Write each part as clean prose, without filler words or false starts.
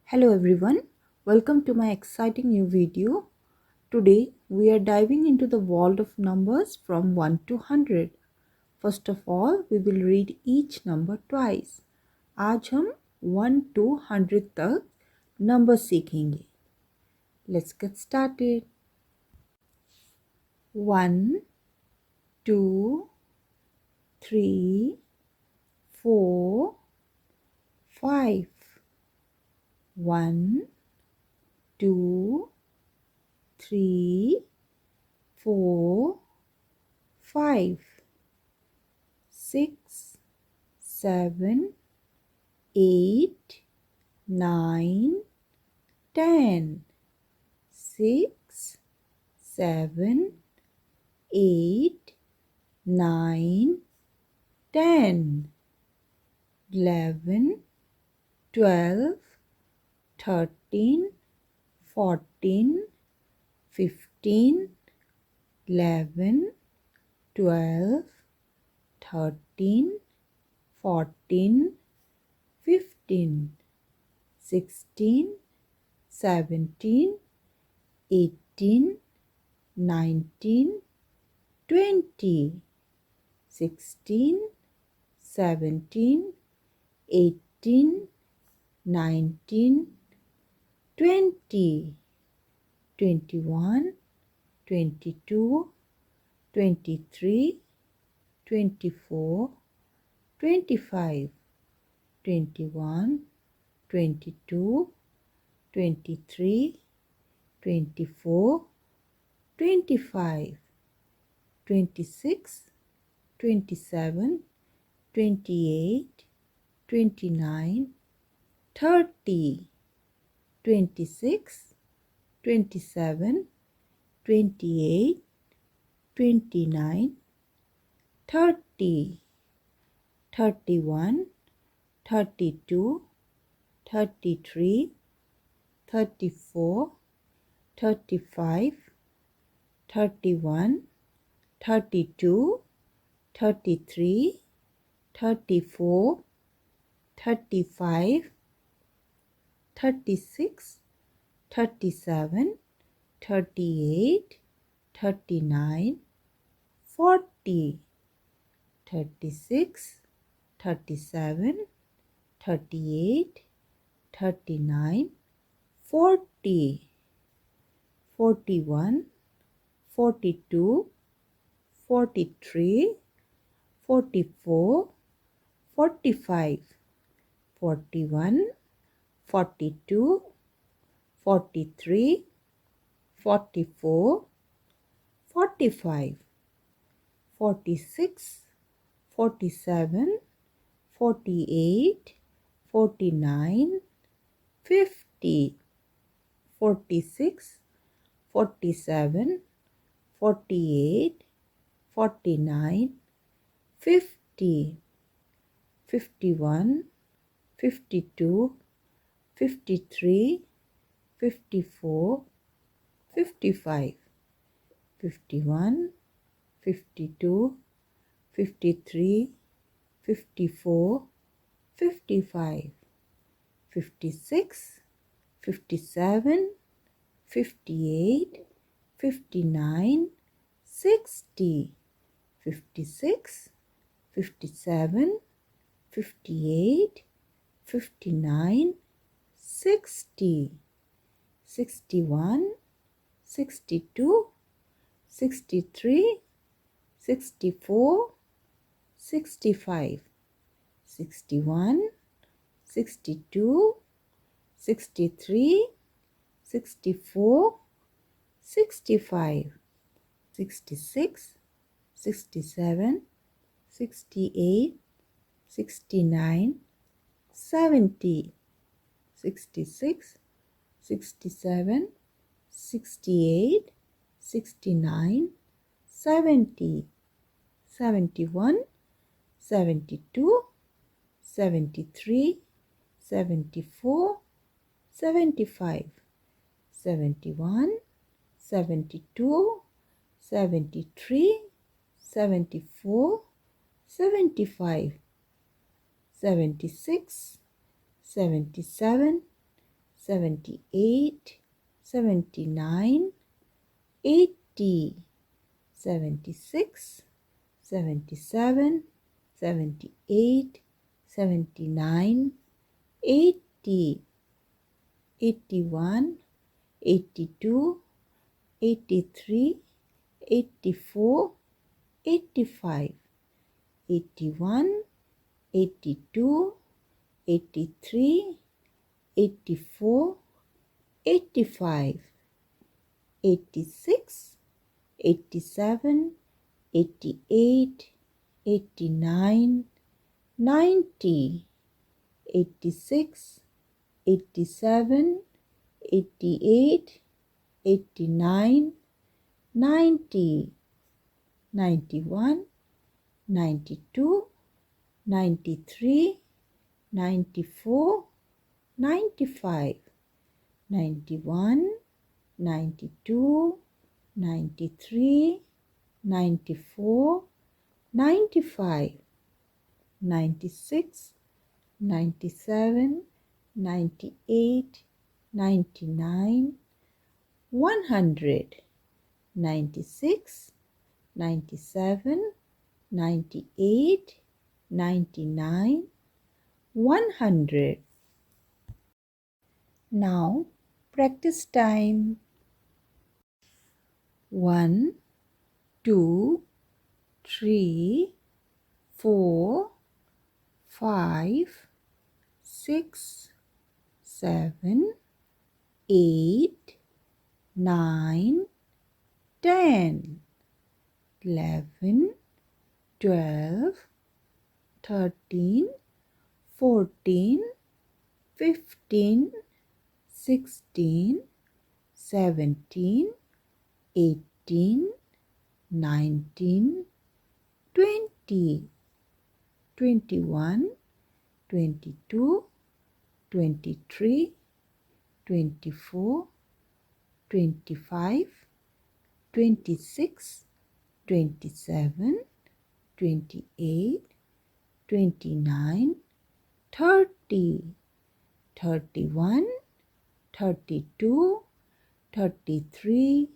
Hello everyone, welcome to my exciting new video. Today we are diving into the world of numbers from 1 to 100. First of all, we will read each number twice. आज हम 1 to 100 तक number सीखेंगे. Let's get started. 1 2 3 4 5 1 2 3 4 5 6 7 8 9 10 6 7 8 9 10 11 12 13 14 15 11 12 13 14 15 16 17 18 19 20 16 17 18 19 20 21 22 23 24 25 21 22 23 24 25 26 27 28 29 30 26 27 28 29 30 31 32 33 34 35 31 32 33 34 35 36 37 38 39 40 36 37 38 39 40 41 42 43 44 45 41 42 43 44 45 46 47 48 49 50 46 47 48 49 50 51 52 53 54 55 51 52 53 54 55 56 57 58 59 60 56 57 58 59 60 61 62 63 64 65 61 62 63 64 65 66 67 68 69 70 66 67 68 69 70 71 72 73 74 75 71 72 73 74 75 76 77 78, 79, 80, 76, 77, 78, 79, 80, 81, 82, 83, 84, 85, 81, 82, 83, 84, 85, 86, 87, 88, 89, 90, 86, 87, 88, 89, 90, 91, 92, 93, 94, 95, 91, 92, 93, 94, 95, 96, 97, 98, 99, 100, 96, 97, 98, 99, 100. Now practice time. 1, 2, 3, 4, 5, 6, 7, 8, 9, 10, 11, 12, 13, 14, 15, 16, 17, 18, 19, 20, 21, 22, 23, 24, 25, 26, 27, 28, 29, 30, 31, 32, 33,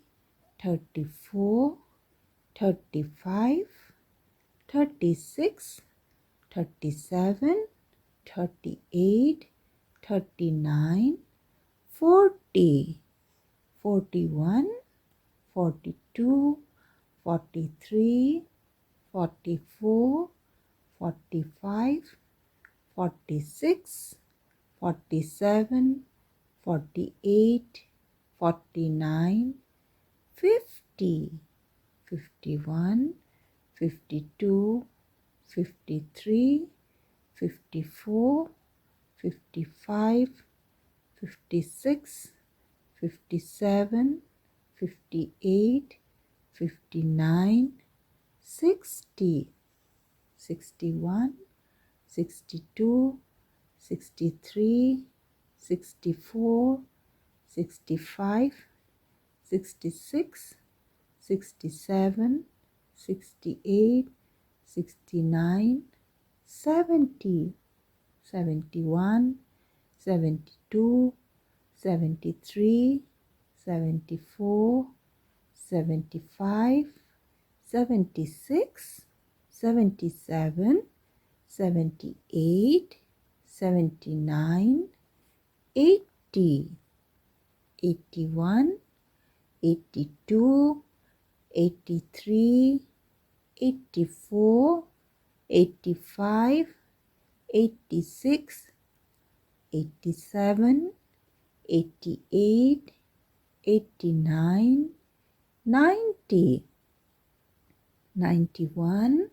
34, 35, 36, 37, 38, 39, 40, 41, 42, 43, 44, 45, 46, 47, 48, 49, 50, 51, 52, 53, 54, 55, 56, 57, 58, 59, 60, 61, 62, 63, 64, 65, 66, 67, 68, 69, 70, 71, 72, 73, 74, 75, 76, 77, 78, 79, 80, 81, 82, 83, 84, 85, 86, 87, 88, 89, 90, 91,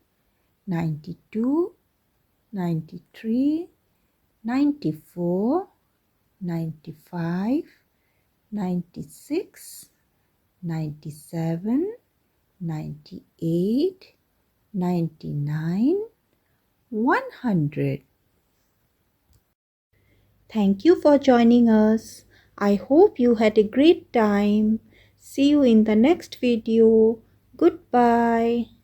92, 93, 94, 95, 96, 97, 98, 99, 100. Thank you for joining us. I hope you had a great time. See you in the next video. Goodbye.